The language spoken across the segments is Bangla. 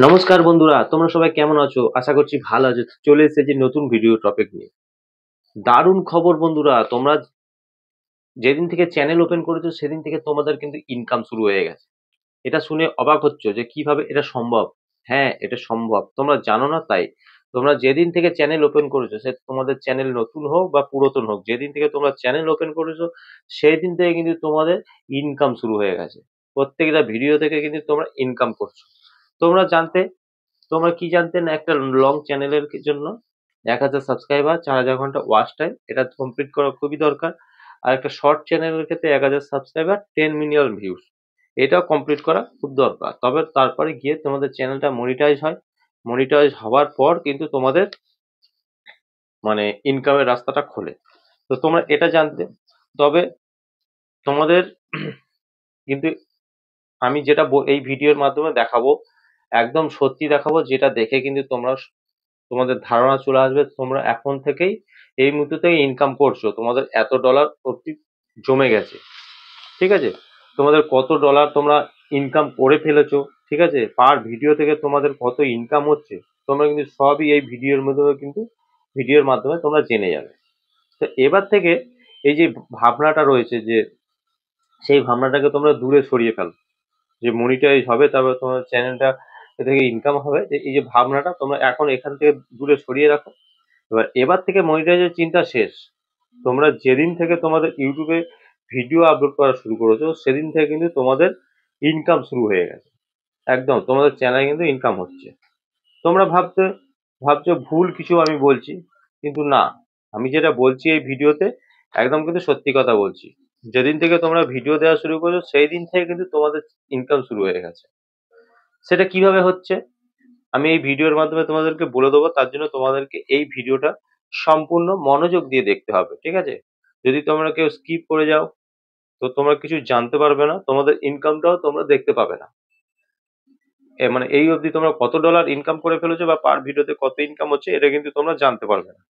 নমস্কার বন্ধুরা, তোমরা সবাই কেমন আছো? আশা করছি ভালো আছো। চলে এসেছি নতুন ভিডিও টপিক নিয়ে। দারুণ খবর বন্ধুরা, তোমরা যেদিন থেকে চ্যানেল ওপেন করেছো সেদিন থেকে তোমাদের কিন্তু ইনকাম শুরু হয়ে গেছে। এটা শুনে অবাক হচ্ছ যে কিভাবে এটা সম্ভব। হ্যাঁ, এটা সম্ভব, তোমরা জানো না তাই। তোমরা যেদিন থেকে চ্যানেল ওপেন করেছো, সে তোমাদের চ্যানেল নতুন হোক বা পুরাতন হোক, যেদিন থেকে তোমরা চ্যানেল ওপেন করেছো সেই দিন থেকে কিন্তু তোমাদের ইনকাম শুরু হয়ে গেছে। প্রত্যেকটা ভিডিও থেকে কিন্তু তোমরা ইনকাম করছো। তোমরা জানতে তোমরা কি জানতে না, একটা লং চ্যানেলের জন্য 1000 সাবস্ক্রাইবার, 4000 ঘন্টা ওয়াচ টাইম এটা কমপ্লিট করা খুবই দরকার। আর একটা শর্ট চ্যানেলের ক্ষেত্রে 1000 সাবস্ক্রাইবার, 10 মিলিয়ন ভিউজ, এটাও কমপ্লিট করা খুব দরকার। তবে তারপরে গিয়ে তোমাদের চ্যানেলটা মনিটাইজ হয়। মনিটাইজ হওয়ার পর কিন্তু তোমাদের মানে ইনকামের রাস্তাটা খোলে। তো তোমরা এটা জানতে, তবে তোমাদের কিন্তু আমি যেটা এই ভিডিওর মাধ্যমে দেখাবো, একদম সত্যি দেখাবো, যেটা দেখে কিন্তু তোমাদের ধারণা চলে আসবে তোমরা এখন থেকেই এই মুহূর্তে থেকে ইনকাম করছো, তোমাদের এত ডলার প্রতি জমে গেছে। ঠিক আছে, তোমাদের কত ডলার তোমরা ইনকাম করে ফেলেছো, ঠিক আছে, পার ভিডিও থেকে তোমাদের কত ইনকাম হচ্ছে, তোমরা কিন্তু সবই এই ভিডিওর মাধ্যমে তোমরা জেনে যাবে। তো এবার থেকে এই যে ভাবনাটা রয়েছে, যে সেই ভাবনাটাকে তোমরা দূরে সরিয়ে ফেলো, যে মনিটাইজ হবে তারপর তোমার চ্যানেলটা থেকে ইনকাম হবে, যে এই যে ভাবনাটা তোমরা এখন এখান থেকে দূরে সরিয়ে রাখো। এবার থেকে মনিটাইজের চিন্তা শেষ। তোমরা যেদিন থেকে তোমাদের ইউটিউবে ভিডিও আপলোড করা শুরু করেছো সেদিন থেকে কিন্তু তোমাদের ইনকাম শুরু হয়ে গেছে। একদম তোমাদের চ্যানেলে কিন্তু ইনকাম হচ্ছে। তোমরা ভাবছো ভুল কিছু আমি বলছি, কিন্তু না, আমি যেটা বলছি এই ভিডিওতে একদম কিন্তু সত্যি কথা বলছি। যেদিন থেকে তোমরা ভিডিও দেওয়া শুরু করেছো সেই দিন থেকে কিন্তু তোমাদের ইনকাম শুরু হয়ে গেছে। সেটা কিভাবে হচ্ছে আমি এই ভিডিওর মাধ্যমে তোমাদেরকে বলে দেবো। তার জন্য তোমাদেরকে এই ভিডিওটা সম্পূর্ণ মনোযোগ দিয়ে দেখতে হবে, ঠিক আছে? যদি তোমরা কেউ স্কিপ করে যাও তো তোমরা কিছু জানতে পারবে না, তোমাদের ইনকামটাও তোমরা দেখতে পাবে না। মানে এই অবধি তোমরা কত ডলার ইনকাম করে ফেলেছো বা পার ভিডিওতে কত ইনকাম হচ্ছে এটা কিন্তু তোমরা জানতে পারবে না।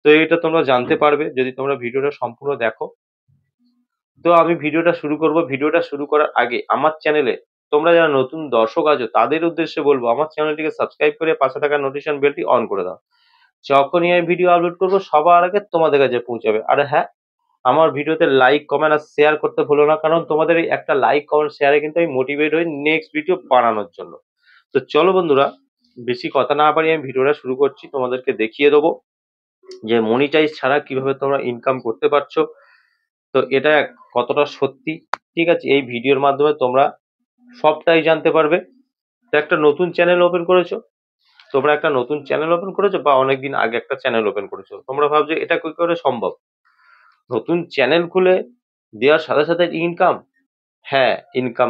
তো এটা তোমরা জানতে পারবে যদি তোমরা ভিডিওটা সম্পূর্ণ দেখো। তো আমি ভিডিওটা শুরু করব। ভিডিওটা শুরু করার আগে আমার চ্যানেলে তোমরা যারা নতুন দর্শক আছো তাদের উদ্দেশ্যে বলবো, আমার চ্যানেলটিকে সাবস্ক্রাইব করে পাশে থাকা নোটিফিকেশন বেলটি অন করে দাও। যখনই আমি ভিডিও আপলোড করবো সবার আগে তোমাদের কাছে পৌঁছাবে। আর হ্যাঁ, আমার ভিডিওতে লাইক কমেন্ট আর শেয়ার করতে ভুলো না, কারণ তোমাদের এই একটা লাইক কমেন্ট শেয়ারে কিন্তু আমি মোটিভেট হই নেক্সট ভিডিও বানানোর জন্য। তো চলো বন্ধুরা, বেশি কথা না বাড়িয়ে আমি ভিডিওটা শুরু করছি। তোমাদেরকে দেখিয়ে দেবো যে মনিটাইজ ছাড়া কিভাবে তোমরা ইনকাম করতে পারছো। তো এটা কতটা সত্যি, ঠিক আছে, এই ভিডিওর মাধ্যমে তোমরা সবটাই জানতে পারবে। তো একটা নতুন চ্যানেল ওপেন করেছো, তোমরা একটা নতুন চ্যানেল ওপেন করেছো বা অনেকদিন আগে একটা চ্যানেল ওপেন করেছো, তোমরা ভাবছো এটা কি করে সম্ভব। নতুন চ্যানেল খুলে দেওয়ার সাথে সাথে ইনকাম, হ্যাঁ ইনকাম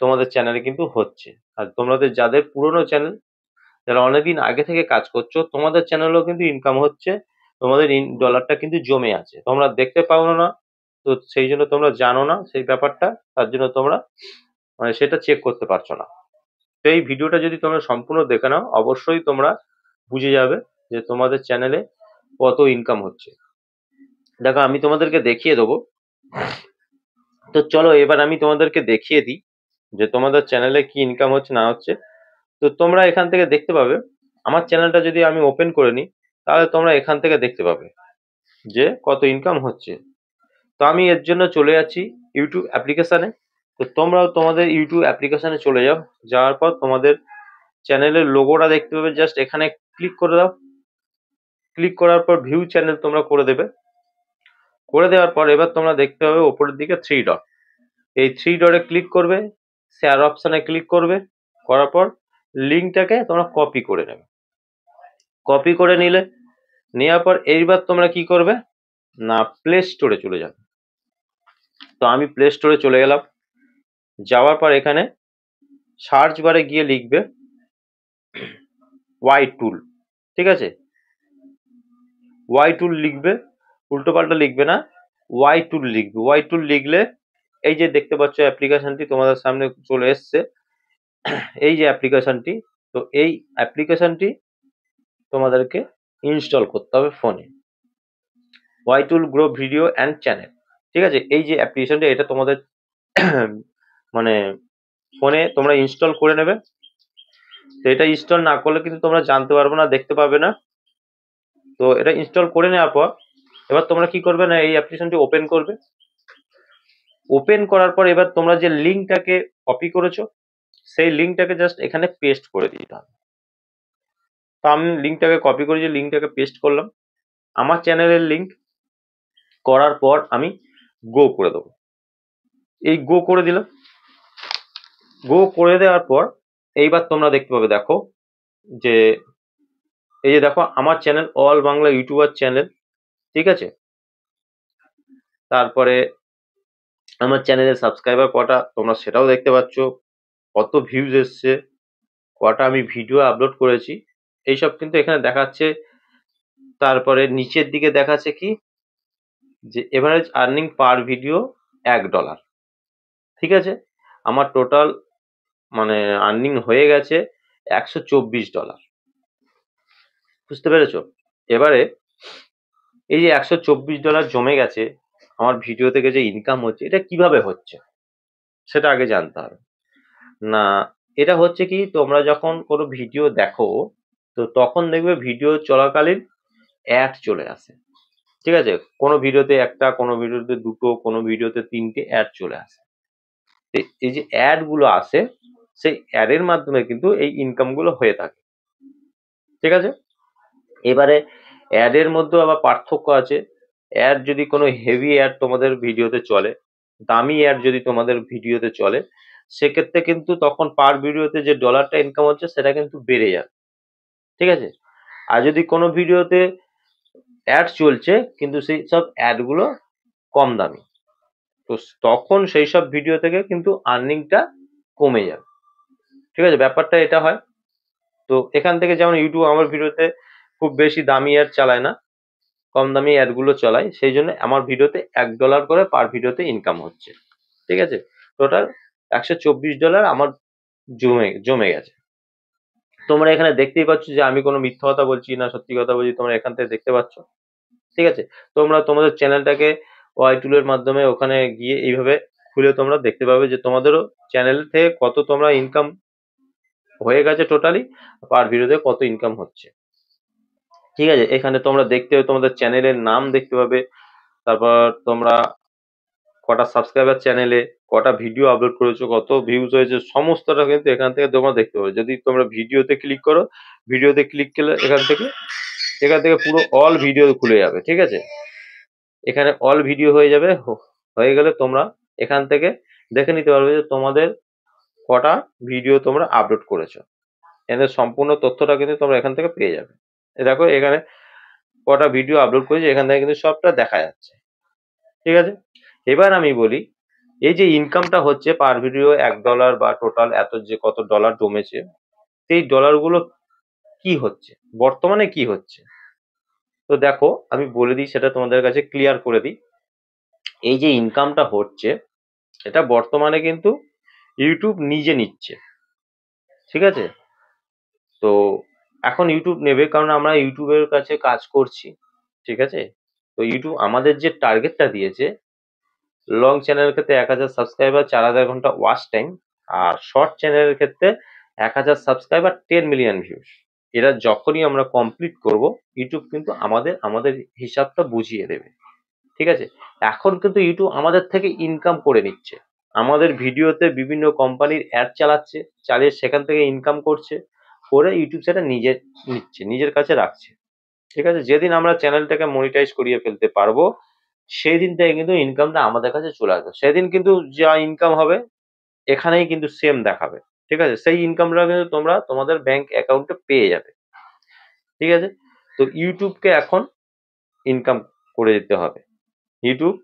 তোমাদের চ্যানেলে কিন্তু হচ্ছে। আর তোমাদের যাদের পুরনো চ্যানেল, যারা অনেকদিন আগে থেকে কাজ করছো, তোমাদের চ্যানেলেও কিন্তু ইনকাম হচ্ছে। তোমাদের ডলারটা কিন্তু জমে আছে, তোমরা দেখতে পাও না। তো সেই জন্য তোমরা জানো না সেই ব্যাপারটা, তার জন্য তোমরা মানে সেটা চেক করতে পারছো না। তো এই ভিডিওটা যদি তোমরা সম্পূর্ণ দেখে নাও অবশ্যই তোমরা বুঝে যাবে যে তোমাদের চ্যানেলে কত ইনকাম হচ্ছে। দেখো আমি তোমাদেরকে দেখিয়ে দেবো। তো চলো এবার আমি তোমাদেরকে দেখিয়ে দিই যে তোমাদের চ্যানেলে কি ইনকাম হচ্ছে না হচ্ছে। তো তোমরা এখান থেকে দেখতে পাবে, আমার চ্যানেলটা যদি আমি ওপেন করে নিই তাহলে তোমরা এখান থেকে দেখতে পাবে যে কত ইনকাম হচ্ছে। তো আমি এর জন্য চলে যাচ্ছি ইউটিউব অ্যাপ্লিকেশানে। তো তোমরাও তোমাদের ইউটিউব অ্যাপ্লিকেশানে চলে যাও। যাওয়ার পর তোমাদের চ্যানেলের লোগোটা দেখতে পাবে, জাস্ট এখানে ক্লিক করে দাও। ক্লিক করার পর ভিউ চ্যানেল তোমরা করে দেবে। করে দেওয়ার পর এবার তোমরা দেখতে পাবে ওপরের দিকে 3 ডট, এই 3 ডটে ক্লিক করবে, শেয়ার অপশানে ক্লিক করবে, করার পর লিঙ্কটাকে তোমরা কপি করে নেবে। কপি করে নিলে, নেওয়ার পর এইবার তোমরা কি করবে না প্লে স্টোরে চলে যাবে। তো আমি প্লে স্টোরে চলে গেলাম। যাওয়ার পর এখানে সার্চ বারে গিয়ে লিখবে ওয়াই টুল, ঠিক আছে, ওয়াই টুল লিখবে, উল্টো পাল্টা লিখবে না, ওয়াই টুল লিখবে। ওয়াই টুল লিখলে এই যে দেখতে পাচ্ছ অ্যাপ্লিকেশনটি তোমাদের সামনে চলে এসছে, এই যে অ্যাপ্লিকেশনটি। তো এই অ্যাপ্লিকেশনটি তোমাদেরকে ইনস্টল করতে হবে ফোনে, ওয়াই টুল গ্রো ভিডিও অ্যান্ড চ্যানেল, ঠিক আছে। এই যে অ্যাপ্লিকেশনটা এটা তোমাদের মানে ফোনে তোমরা ইনস্টল করে নেবে। তো এটা ইনস্টল না করলে কিন্তু তোমরা জানতে পারবে না, দেখতে পাবে না। তো এটা ইনস্টল করে নেওয়ার পর এবার তোমরা কি করবে না, এই অ্যাপ্লিকেশনটি ওপেন করবে। ওপেন করার পর এবার তোমরা যে লিঙ্কটাকে কপি করেছো সেই লিঙ্কটাকে জাস্ট এখানে পেস্ট করে দিতে হবে। তো আমি লিঙ্কটাকে কপি করে যে লিঙ্কটাকে পেস্ট করলাম আমার চ্যানেলের লিঙ্ক, করার পর আমি গো করে দেবো। এই গো করে দিলাম। গো করে দেওয়ার পর এইবার তোমরা দেখতে পাবে, দেখো যে এই যে দেখো আমার channel all Bangla YouTuber channel, ঠিক আছে। তারপরে আমার চ্যানেলের সাবস্ক্রাইবার কটা তোমরা সেটাও দেখতে পাচ্ছ, কত ভিউজ এসছে, কটা আমি ভিডিও আপলোড করেছি, এইসব কিন্তু এখানে দেখাচ্ছে। তারপরে নিচের দিকে দেখাচ্ছে কি যে এভারেজ আর্নিং পার ভিডিও $1, ঠিক আছে। আমার টোটাল মানে আর্নিং হয়ে গেছে $124, বুঝতে পেরেছো। এবারে এই যে $124 জমে গেছে আমার ভিডিও থেকে যে ইনকাম হচ্ছে, এটা কিভাবে হচ্ছে সেটা আগে জানতে হবে। না, এটা হচ্ছে কি, তোমরা যখন কোনো ভিডিও দেখো তো তখন দেখবে ভিডিও চলাকালীন অ্যাড চলে আসে, ঠিক আছে। কোনো ভিডিওতে একটা, কোনো ভিডিওতে দুটো, কোনো ভিডিওতে তিনটে অ্যাড চলে আসে। এই যে অ্যাড গুলো আসে সেই অ্যাডের মাধ্যমে কিন্তু এই ইনকাম গুলো হয়ে থাকে, ঠিক আছে। এবারে অ্যাডের মধ্যেও আবার পার্থক্য আছে। অ্যাড যদি কোনো হেভি অ্যাড তোমাদের ভিডিওতে চলে, দামি অ্যাড যদি তোমাদের ভিডিওতে চলে, সেক্ষেত্রে কিন্তু তখন পার ভিডিওতে যে ডলারটা ইনকাম হচ্ছে সেটা কিন্তু বেড়ে যাবে, ঠিক আছে। আর যদি কোনো ভিডিওতে অ্যাড চলছে কিন্তু সেই সব অ্যাডগুলো কম দামি, তো তখন সেই সব ভিডিও থেকে কিন্তু আর্নিংটা কমে যাবে, ঠিক আছে। ব্যাপারটা এটা হয়। তো এখান থেকে যেমন ইউটিউব আমার ভিডিওতে খুব বেশি দামি অ্যাড চালায় না, কম দামি অ্যাডগুলো চালায়, সেই জন্য আমার ভিডিওতে $1 করে পার ভিডিওতে ইনকাম হচ্ছে, ঠিক আছে। টোটাল $124 আমার জমে গেছে। তোমরা এখানে দেখতেই পাচ্ছ যে আমি কোনো মিথ্যা কথা বলছি না সত্যি কথা বলছি, তোমরা এখান থেকে দেখতে পাচ্ছ, ঠিক আছে। তোমরা তোমাদের চ্যানেলটাকে ওয়াই টুলের মাধ্যমে ওখানে গিয়ে এইভাবে খুলে তোমরা দেখতে পাবে যে তোমাদেরও চ্যানেল থেকে কত তোমরা ইনকাম হয়ে গেছে, টোটালি পার ভিডিওতে কত ইনকাম হচ্ছে, ঠিক আছে। এখানে তোমরা দেখতে পাবে তোমাদের চ্যানেলের নাম দেখতে পাবে, তারপর তোমরা কটা সাবস্ক্রাইবার চ্যানেলে, কটা ভিডিও আপলোড করেছো, কত ভিউজ হয়েছে, সমস্তটা কিন্তু এখান থেকে তোমরা দেখতে পাবে। যদি তোমরা ভিডিওতে ক্লিক করো, ভিডিওতে ক্লিক করলে এখান থেকে পুরো অল ভিডিও খুলে যাবে, ঠিক আছে। এখানে অল ভিডিও হয়ে যাবে, হয়ে গেলে তোমরা এখান থেকে দেখে নিতে পারবে যে তোমাদের কটা ভিডিও তোমরা আপলোড করেছো। এদের সম্পূর্ণ তথ্যটা কিন্তু তোমরা এখান থেকে পেয়ে যাবে। দেখো এখানে কটা ভিডিও আপলোড করেছি এখান থেকে কিন্তু সবটা দেখা যাচ্ছে, ঠিক আছে। এবার আমি বলি এই যে ইনকামটা হচ্ছে পার ভিডিও $1 বা টোটাল এত যে কত ডলার জমেছে, সেই ডলারগুলো কি হচ্ছে, বর্তমানে কি হচ্ছে। তো দেখো আমি বলে দিই, সেটা তোমাদের কাছে ক্লিয়ার করে দিই। এই যে ইনকামটা হচ্ছে এটা বর্তমানে কিন্তু ইউটিউব নিজে নিচ্ছে, ঠিক আছে। তো এখন ইউটিউব নেবে কারণ আমরা ইউটিউবের কাছে কাজ করছি, ঠিক আছে। তো ইউটিউব আমাদের যে টার্গেটটা দিয়েছে, লং চ্যানেলের ক্ষেত্রে 1000 সাবস্ক্রাইবার, 4000 ঘন্টা ওয়াচ টাইম, আর শর্ট চ্যানেলের ক্ষেত্রে 1000 সাবস্ক্রাইবার, 10 মিলিয়ন ভিউজ। এরা যখনই আমরা কমপ্লিট করব ইউটিউব কিন্তু আমাদের হিসাবটা বুঝিয়ে দেবে, ঠিক আছে। এখন কিন্তু ইউটিউব আমাদের থেকে ইনকাম করে নিচ্ছে, আমাদের ভিডিওতে বিভিন্ন কোম্পানির অ্যাড চালাচ্ছে, চালিয়ে সেখান থেকে ইনকাম করছে, করে ইউটিউব সেটা নিজে নিচ্ছে, নিজের কাছে রাখছে, ঠিক আছে। যেদিন আমরা চ্যানেলটাকে মনিটাইজ করিয়ে ফেলতে পারবো সেই দিন থেকে কিন্তু ইনকামটা আমাদের কাছে চলে আসবে। সেদিন কিন্তু যা ইনকাম হবে এখানেই কিন্তু সেম দেখাবে, ঠিক আছে। সেই ইনকামটা কিন্তু তোমরা তোমাদের ব্যাংক অ্যাকাউন্টে পেয়ে যাবে, ঠিক আছে। তো ইউটিউবকে এখন ইনকাম করে দিতে হবে। ইউটিউব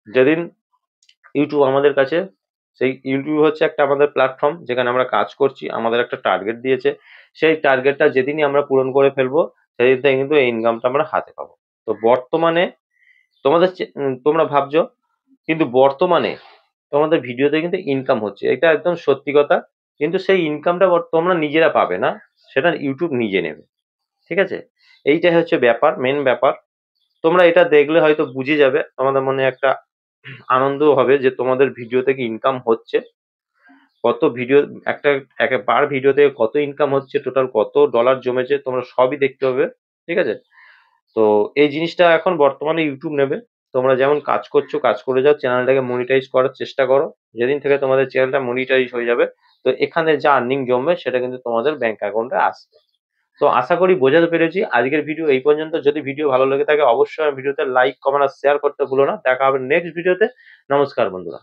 যেদিন ইউটিউব আমাদের কাছে, সেই ইউটিউব হচ্ছে একটা আমাদের প্ল্যাটফর্ম যেখানে আমরা কাজ করছি, আমাদের একটা টার্গেট দিয়েছে, সেই টার্গেটটা যেদিনই আমরা পূরণ করে ফেলবো সেদিন থেকে কিন্তু এই ইনকামটা আমরা হাতে পাবো। তো বর্তমানে তোমরা ভাবছো কিন্তু বর্তমানে তোমাদের ভিডিওতে কিন্তু ইনকাম হচ্ছে, এটা একদম সত্যি কথা। কিন্তু সেই ইনকামটা তোমরা নিজেরা পাবে না, সেটা ইউটিউব নিজে নেবে, ঠিক আছে। এইটাই হচ্ছে ব্যাপার, মেন ব্যাপার। তোমরা এটা দেখলে হয়তো বুঝে যাবে, তোমাদের মনে একটা আনন্দ হবে যে তোমাদের ভিডিও থেকে ইনকাম হচ্ছে। কত ভিডিও একটা পার ভিডিও থেকে কত ইনকাম হচ্ছে, টোটাল কত ডলার জমেছে, তোমরা সবই দেখতে হবে। ঠিক আছে? তো এই জিনিসটা এখন বর্তমানে ইউটিউব নেবে। তোমরা যেমন কাজ করছো, কাজ করে যাও, চ্যানেলটাকে মনিটাইজ করার চেষ্টা করো। যেদিন থেকে তোমাদের চ্যানেলটা মনিটাইজ হয়ে যাবে, তো এখানে যা আর্নিং জমবে সেটা কিন্তু তোমাদের ব্যাংক অ্যাকাউন্টে আসবে। তো আশা করি বোঝাতে পেরেছি। আজকের ভিডিও এই পর্যন্ত। যদি ভিডিও ভালো লেগে থাকে অবশ্যই ভিডিওতে লাইক, কমেন্ট আর শেয়ার করতে ভুলো না। দেখা হবে নেক্সট ভিডিওতে। নমস্কার বন্ধুরা।